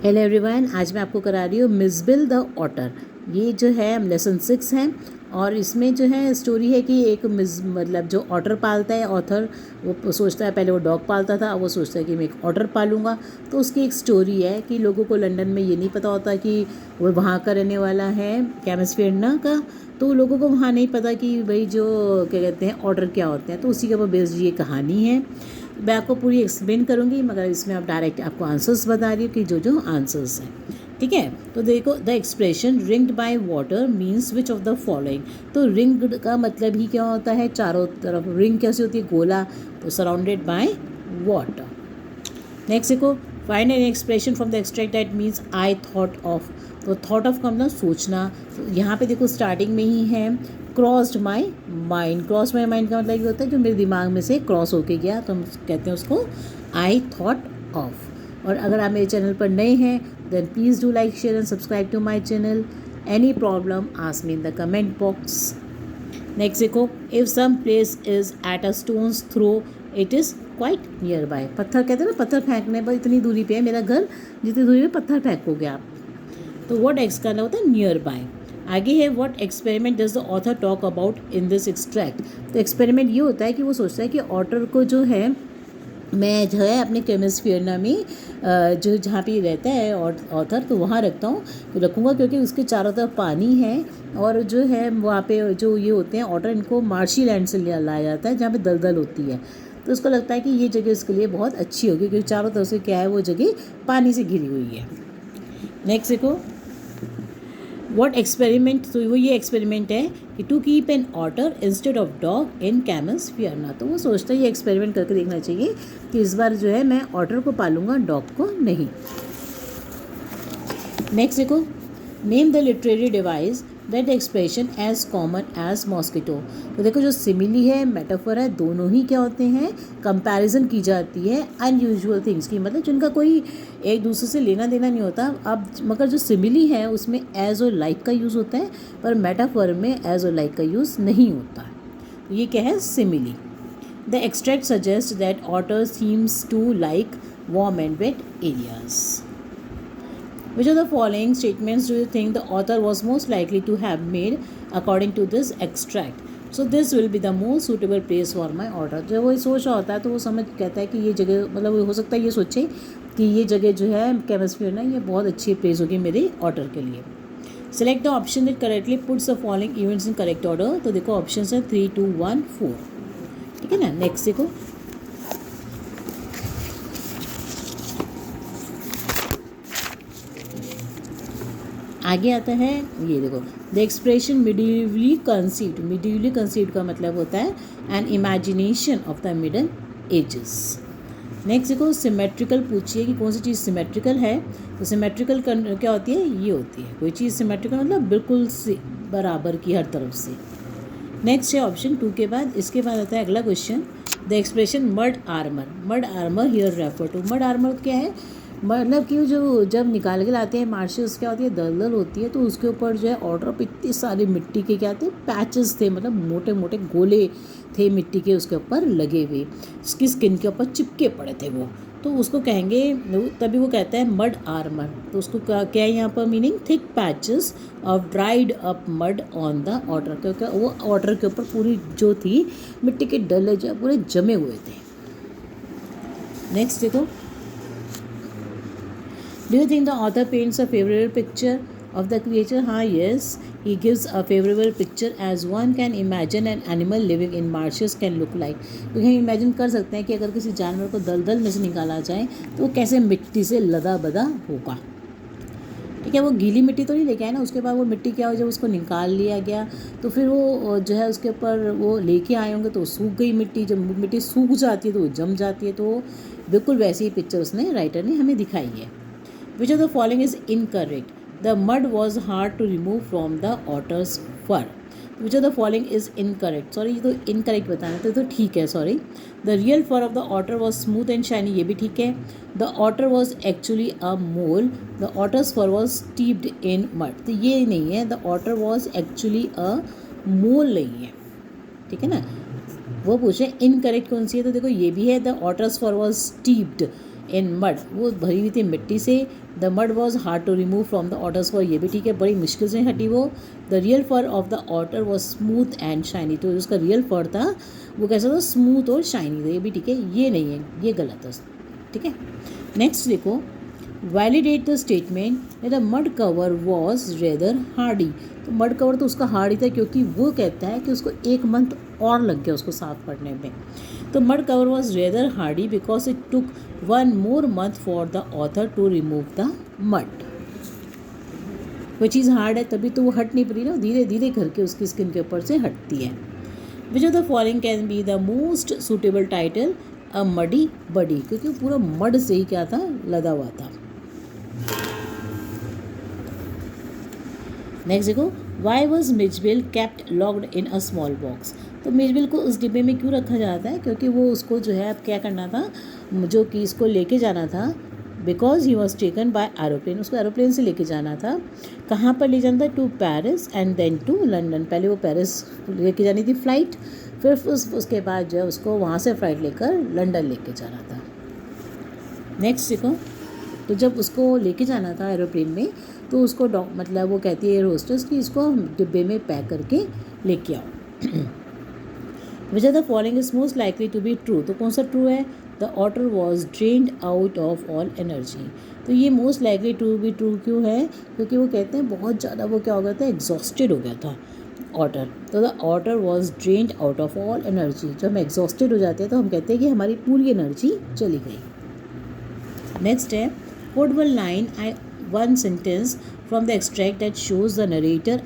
Hello everyone, आज मैं आपको करा रही हूँ मिसबिल द ऑटर। ये जो है लेसन 6 है और इसमें जो है स्टोरी है कि एक मतलब जो ऑटर पालता है ऑथर, वो सोचता है, पहले वो डॉग पालता था, अब वो सोचता है कि मैं एक ऑटर पालूंगा। तो उसकी एक स्टोरी है कि लोगों को लंदन में ये नहीं पता होता कि वो वहाँ का रहने वाला है, कैम्सफील्ड का। तो लोगों को वहाँ नहीं पता कि भाई जो क्या कहते हैं ऑटर क्या होते हैं। तो उसी के ऊपर बेस्ड ये कहानी है। मैं आपको पूरी एक्सप्लेन करूँगी, मगर इसमें आप डायरेक्ट आपको आंसर्स बता रही हूँ कि जो जो आंसर्स हैं, ठीक है। तो देखो, the expression ringed by water means which of the following. तो रिंग्ड का मतलब ही क्या होता है, चारों तरफ। रिंग कैसी होती है, गोला, तो सराउंडेड बाय वाटर। नेक्स्ट देखो, find an expression from the extract that means I thought of. तो थॉट ऑफ का मतलब सोचना। तो यहाँ पे देखो स्टार्टिंग में ही है crossed my mind. Cross my mind का मतलब ये होता है जो मेरे दिमाग में से क्रॉस होके गया, तो हम कहते हैं उसको आई थॉट ऑफ। और अगर आप मेरे चैनल पर नए हैं then please do like, share and subscribe to my channel. Any problem ask me in the comment box. Next देखो, if some place is at a stones throw it is quite near by. पत्थर कहते हैं ना, पत्थर फेंकने पर इतनी दूरी पे है मेरा घर, जितनी दूरी पे पत्थर फेंकोगे आप। तो व्हाट एक्स करना होता है, नियर बाय। आगे है what experiment does the author talk about in this extract. तो एक्सपेरिमेंट ये होता है कि वो सोचता है कि ऑटर को जो है मैं जो है अपने केमिस्फियरना में जो जहाँ पे रहता है ऑथर, तो वहाँ रखूँगा क्योंकि उसके चारों तरफ पानी है। और जो है वहाँ पे जो ये होते हैं ऑटर, इनको मार्शी लैंड से लाया जाता है जहाँ पे दलदल होती है। तो उसको लगता है कि ये जगह उसके लिए बहुत अच्छी होगी क्योंकि चारों तरफ से क्या है, वो जगह पानी से घिरी हुई है। नेक्स्ट देखो, व्हाट एक्सपेरिमेंट। तो वो ये एक्सपेरिमेंट है कि to keep an otter instead of dog in Camusfearna. तो वो सोचता है ये एक्सपेरिमेंट करके देखना चाहिए कि इस बार जो है मैं ऑटर को पालूंगा, डॉग को नहीं। नेक्स्ट देखो, name the literary device that expression as common as mosquito. तो देखो, जो सिमिली है, मेटाफर है, दोनों ही क्या होते हैं, कंपैरिजन की जाती है अनयूजुअल थिंग्स की, मतलब जिनका कोई एक दूसरे से लेना देना नहीं होता। अब मगर जो सिमिली है उसमें एज और लाइक का यूज़ होता है, पर मेटाफर में एज और लाइक का यूज़ नहीं होता। ये क्या है, simile. The extract suggest that otter seems to like warm and wet areas. Which of the following statements do you think the author was most likely to have made according to this extract? So this will be the most suitable place for my order. जब वो सोच रहा होता है तो वो समझ कहता है कि ये जगह, मतलब हो सकता है ये सोचे कि ये जगह जो है केमिस्ट्री ना, ये बहुत अच्छी प्लेस होगी मेरे ऑर्डर के लिए। Select the option that correctly puts the following events in correct order. तो देखो ऑप्शन है 3, 2, 1, 4, ठीक है ना। नेक्स्ट देखो, आगे आता है, ये देखो, द एक्सप्रेशन मिडिवली कंसीव्ड। मिडिवली कंसीव्ड का मतलब होता है N imagination of the middle edges. Next देखो, सिमेट्रिकल पूछिए कि कौन सी चीज़ सिमेट्रिकल है। तो सिमेट्रिकल क्या होती है, ये होती है कोई चीज़ सिमेट्रिकल मतलब बिल्कुल से बराबर की हर तरफ से। नेक्स्ट है ऑप्शन 2 के बाद, इसके बाद आता है अगला question, the expression mud armour. Mud armour here refer to. Mud armour क्या है, मतलब कि जो जब निकाल के लाते हैं मार्शल्स, क्या होती है, दलदल होती है, तो उसके ऊपर जो है ऑर्डर पर इतनी सारी मिट्टी के क्या थे, पैचेस थे, मतलब मोटे मोटे गोले थे मिट्टी के उसके ऊपर लगे हुए, उसकी स्किन के ऊपर चिपके पड़े थे वो। तो उसको कहेंगे, तभी वो कहता है मड आर्मर। तो उसको क्या है यहाँ पर meaning, thick patches of dried up mud on the order, क्योंकि वो ऑर्डर के ऊपर पूरी जो थी मिट्टी के डले जो पूरे जमे हुए थे। नेक्स्ट देखो, Do you think the author paints a favorable picture of the creature? हाँ, yes, he gives a favorable picture as one can imagine an animal living in marshes can look like. तो हम imagine कर सकते हैं कि अगर किसी जानवर को दलदल में से निकाला जाए तो वो कैसे मिट्टी से लदा बदा होगा, ठीक है। वो गीली मिट्टी तो नहीं लेके आए ना, उसके बाद वो मिट्टी क्या हो, जब उसको निकाल लिया गया तो फिर वो जो है उसके ऊपर वो लेके आए होंगे तो सूख गई मिट्टी। जब मिट्टी सूख जाती है तो वो जम जाती है। तो बिल्कुल वैसी ही पिक्चर उसने, राइटर ने हमें दिखाई है। Which of the following is incorrect? The mud was hard to remove from the otter's fur. Which of the following is incorrect? Sorry, ये तो incorrect बताना तो ठीक है, sorry. The real fur of the otter was smooth and shiny. ये भी ठीक है. The otter was actually a mole. The otter's fur was steeped in mud. तो ये नहीं है. The otter was actually a mole नहीं है, ठीक है ना। वो पूछे इनकरेक्ट कौन सी है, तो देखो ये भी है, the otter's fur was steeped in mud, वो भरी हुई थी मिट्टी से। The mud was hard to remove from the otter's fur, ये भी ठीक है, बड़ी मुश्किल से हटी वो। The real fur of the otter was smooth and shiny, तो उसका रियल फर था वो कैसा था, स्मूथ और शाइनी था, ये भी ठीक है, ये नहीं है, ये गलत है, ठीक है। नेक्स्ट देखो, validate the statement that the mud cover was rather Hardy, तो मड कवर तो उसका हार्ड ही था क्योंकि वो कहता है कि उसको 1 मंथ और लग गया उसको साफ करने में। तो mud cover was rather hardy because it took 1 more month for the author to remove the mud. कोई चीज़ हार्ड है तभी तो वो हट नहीं पड़ी ना, धीरे धीरे करके उसकी स्किन के ऊपर से हटती है। Which of the following can be the most suitable title, a muddy buddy, क्योंकि पूरा मड से ही क्या था, लदा हुआ था। नेक्स्ट देखो, why was Mijbil kept locked in a small box, तो मिजबिल को उस डिब्बे में क्यों रखा जाता है, क्योंकि वो उसको जो है अब क्या करना था, जो कि इसको लेके जाना था, because he was taken by aeroplane, उसको एरोप्लेन से लेके जाना था। कहाँ पर ले जाना था, to Paris and then to London, पहले वो पेरिस लेके जानी थी फ्लाइट, फिर उसके बाद जो है उसको वहाँ से फ़्लाइट लेकर लंदन लेके जाना था। नेक्स्ट देखो, तो जब उसको लेके जाना था एरोप्लेन में, तो उसको मतलब वो कहती है होस्टेस कि इसको डिब्बे में पैक करके लेके आओ। Which are the following is most likely to be true, तो कौन सा ट्रू है, the otter was drained out of all energy, तो ये most likely to be true क्यों है, क्योंकि वो कहते हैं बहुत ज़्यादा वो क्या हो गया था, एग्जॉस्टेड हो गया था ऑटर, तो the otter was drained out of all energy, जब हम एग्जॉस्टेड हो जाते हैं तो हम कहते हैं कि हमारी पूरी एनर्जी चली गई। नेक्स्ट है, quote one line I one sentence from the extract that shows the narrator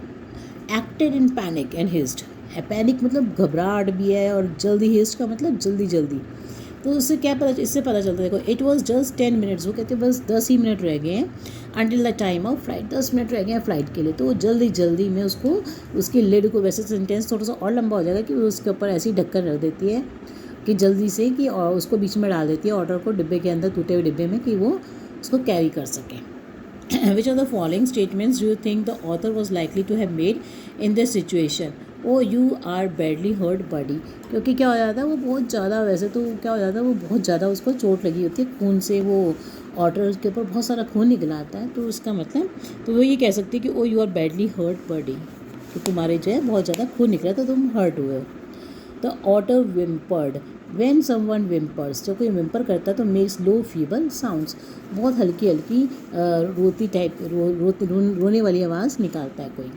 acted in panic and hissed, panic मतलब घबराहट भी है और जल्दी, हिस्ट का मतलब जल्दी जल्दी, तो उससे क्या पता, इससे पता चलता है देखो, इट वॉज जस्ट 10 minutes, वो कहते हैं बस 10 ही मिनट रह गए हैं, until the time of flight, 10 minute रह गए हैं फ्लाइट के लिए, तो वो जल्दी जल्दी में उसको उसकी लिड को, वैसे सेंटेंस थोड़ा सा और लंबा हो जाएगा कि उसके ऊपर ऐसे ही ढक्कन रख देती है कि जल्दी से कि, और उसको बीच में डाल देती है ऑर्डर को डिब्बे के अंदर, टूटे हुए डिब्बे में, कि वो उसको कैरी कर सके। Which of the following statements do you think the author was likely to have made in this situation? Oh, you are badly hurt buddy, क्योंकि क्या हो जाता है, वो बहुत ज़्यादा, वैसे तो क्या हो जाता है, वो बहुत ज़्यादा उसको चोट लगी होती है, खून से वो ऑर्डर के ऊपर बहुत सारा खून निकल आता है, तो उसका मतलब, तो वो ये कह सकती है कि ओ यू आर बैडली हर्ट बडी, तो तुम्हारे जो है बहुत ज़्यादा खून निकला तो तुम हर्ट हुए हो। द ऑटर विम्पर्ड, वेन समवन विम्पर्स, जब कोई विम्पर करता है तो मेक्स लो फीबल साउंड्स, बहुत हल्की हल्की रोती टाइप रोने वाली आवाज़ निकालता है कोई।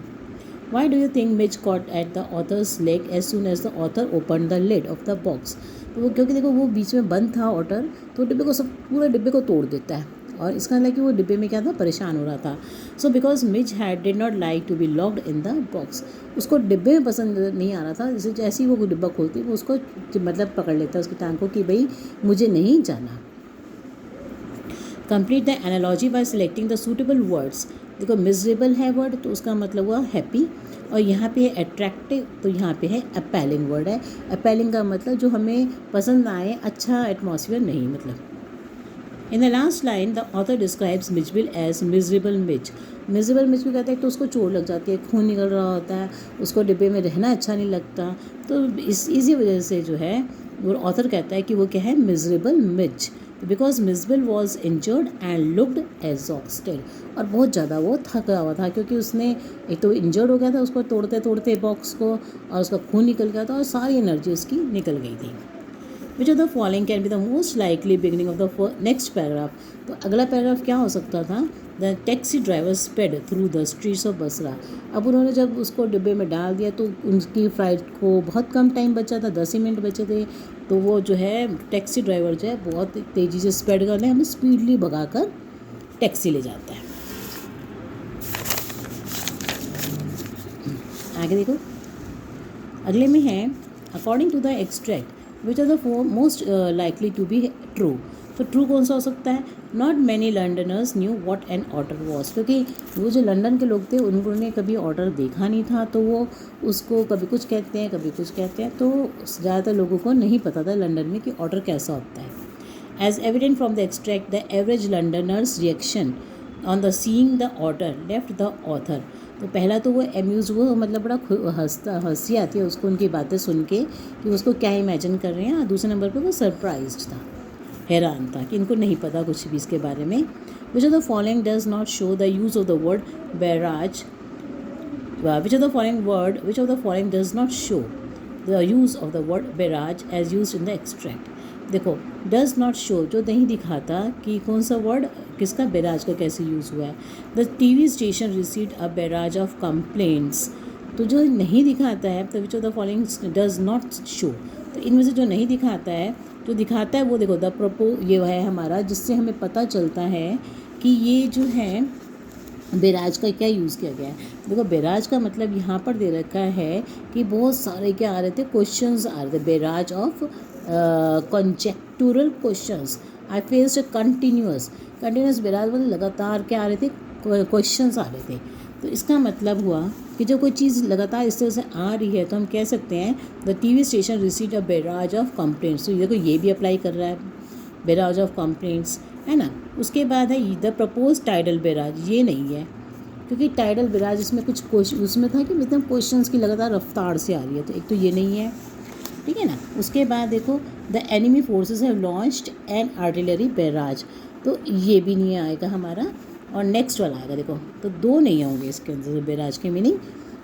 Why do you think Mij caught at the author's leg as soon as the author open the lid of the box, तो वो क्योंकि देखो वो बीच में बंद था ऑटर, तो डिब्बे को सब पूरे डिब्बे को तोड़ देता है, और इसका मतलब कि वो डिब्बे में क्या था, परेशान हो रहा था। So because Mij had did not like to be locked in the box, उसको डिब्बे में पसंद नहीं आ रहा था, जैसे जैसे ही वो डिब्बा खोलती वो उसको मतलब पकड़ लेता उसकी टांग को कि भाई मुझे नहीं जाना। Complete the analogy bye selecting the suitable words, देखो मिजरेबल है वर्ड तो उसका मतलब हुआ हैप्पी, और यहाँ पे है अट्रैक्टिव, तो यहाँ पे है अपैलिंग वर्ड है, अपैलिंग का मतलब जो हमें पसंद आए, अच्छा एटमॉस्फेयर नहीं मतलब। In the last line the author describes Mijbil as miserable Mij, miserable Mij को कहते हैं तो उसको चोट लग जाती है, खून निकल रहा होता है, उसको डिब्बे में रहना अच्छा नहीं लगता, तो इसी वजह से जो है वो ऑथर कहता है कि वो क्या है, miserable Mitch, because Mijbil was injured and looked exhausted, और बहुत ज़्यादा वो थका हुआ था क्योंकि उसने एक तो इंजर्ड हो गया था उसको तोड़ते तोड़ते बॉक्स को, और उसका खून निकल गया था और सारी एनर्जी उसकी निकल गई थी। Which of the following can be the most likely beginning of the next paragraph, तो अगला पैराग्राफ क्या हो सकता था, the taxi driver sped through the streets of Basra, अब उन्होंने जब उसको डिब्बे में डाल दिया तो उनकी फ़्लाइट को बहुत कम टाइम बचा था, 10 ही मिनट बचे थे, तो वो जो है टैक्सी ड्राइवर जो है बहुत तेज़ी से स्पेड करने हमें स्पीडली भगाकर टैक्सी ले जाता है। आगे देखो, अगले में है according to the extract which are the most likely to be true, तो ट्रू कौन सा हो सकता है, not many Londoners knew what an otter was, क्योंकि वो जो लंदन के लोग थे उन्होंने कभी ऑर्डर देखा नहीं था, तो वो उसको कभी कुछ कहते हैं कभी कुछ कहते हैं, तो ज़्यादातर लोगों को नहीं पता था लंदन में कि ऑर्डर कैसा होता है। As evident from the extract the average Londoners reaction on the seeing the otter left the author, तो पहला तो वो एम्यूज, वो मतलब बड़ा हंसी आती है उसको उनकी बातें सुन के कि उसको क्या इमेजिन कर रहे हैं, और दूसरे नंबर पर वो सरप्राइज्ड था। हैरान था कि इनको नहीं पता कुछ भी इसके बारे में। विच of the following does not show the use of the word barrage, which of the following does not show the use of the word barrage as used in the extract। देखो does not show जो नहीं दिखाता कि कौन सा word किसका barrage का कैसे यूज़ हुआ है। The TV station received a barrage of complaints, तो जो नहीं दिखाता है तो विच of the following does not show, तो इनमें से जो नहीं दिखाता है, जो दिखाता है वो देखो द ये है हमारा, जिससे हमें पता चलता है कि ये जो है बैराज का क्या यूज़ किया गया है। देखो बैराज का मतलब यहाँ पर दे रखा है कि बहुत सारे क्या आ रहे थे, क्वेश्चंस आ रहे थे, barrage of conjectural questions. I faced continuous barrage मतलब लगातार क्या आ रहे थे, क्वेश्चंस आ रहे थे। तो इसका मतलब हुआ कि जब कोई चीज़ लगातार इस तरह से आ रही है तो हम कह सकते हैं the TV station received a barrage of complaints. तो देखो ये भी अप्लाई कर रहा है, बैराज ऑफ कंप्लेंट्स, है ना। उसके बाद है द प्रपोज टाइडल बैराज, ये नहीं है क्योंकि टाइडल बैराज इसमें कुछ क्वेश्चन उसमें था कि मतलब क्वेश्चंस की लगातार रफ्तार से आ रही है, तो एक तो ये नहीं है, ठीक है ना। उसके बाद देखो the enemy forces have launched N artillery barrage, तो ये भी नहीं आएगा हमारा। और नेक्स्ट वाला आएगा देखो, तो दो नहीं होंगे इसके अंदर बैराज के मीनिंग,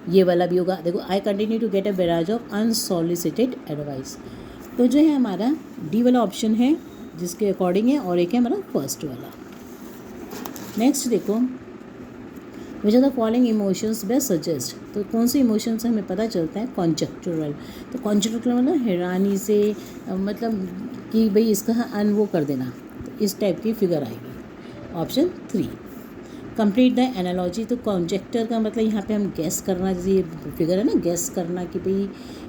ये वाला भी होगा। देखो I continue to get a barrage of unsolicited advice, तो जो है हमारा डी वाला ऑप्शन है जिसके अकॉर्डिंग है, और एक है हमारा फर्स्ट वाला। नेक्स्ट देखो which are the following emotions best suggest, तो कौन से इमोशन से हमें पता चलता है, कॉन्जेक्चुरल। तो कॉन्जेक्चुरल मतलब हैरानी से, मतलब कि भाई इसका अन वो कर देना, तो इस टाइप की फिगर आएगी। ऑप्शन 3 कंप्लीट द एनालॉजी, तो कॉन्जेक्टर का मतलब यहाँ पे हम गैस करना, जैसे ये फिगर है ना, गैस करना कि भाई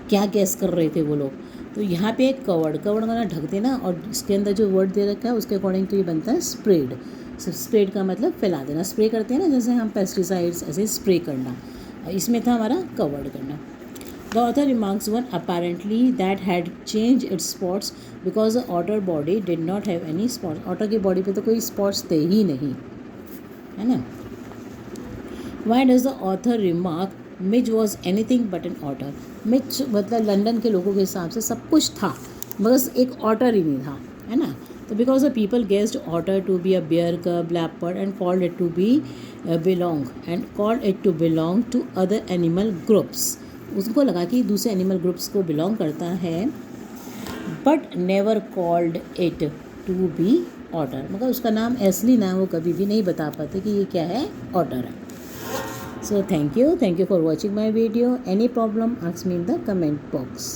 क्या गैस कर रहे थे वो लोग। तो यहाँ पे एक कवर्ड करना ढक देना, और इसके अंदर जो वर्ड दे रखा है उसके अकॉर्डिंग तो ये बनता है स्प्रेड। स्प्रेड का मतलब फैला देना, स्प्रे करते हैं ना जैसे हम पेस्टिसाइड्स, ऐसे स्प्रे करना। इसमें था हमारा कवर्ड करना। The author remarks one apparently that had change its spots because the otter body did not have any spots, otter की बॉडी पे तो कोई स्पॉट्स थे ही नहीं, है ना। Why does the author remark Mij was anything but an otter, Mij मतलब लंदन के लोगों के हिसाब से सब कुछ था, बस एक ऑटर ही नहीं था, है ना। तो because the people guessed otter to be a bear cub leopard and called it to belong to other animal groups, उसको लगा कि दूसरे एनिमल ग्रुप्स को बिलोंग करता है, but never called it to be otter, मगर उसका नाम असली नाम वो कभी भी नहीं बता पाते कि ये क्या है, ऑटर है। So thank you for watching my video. Any problem, ask me in the comment box.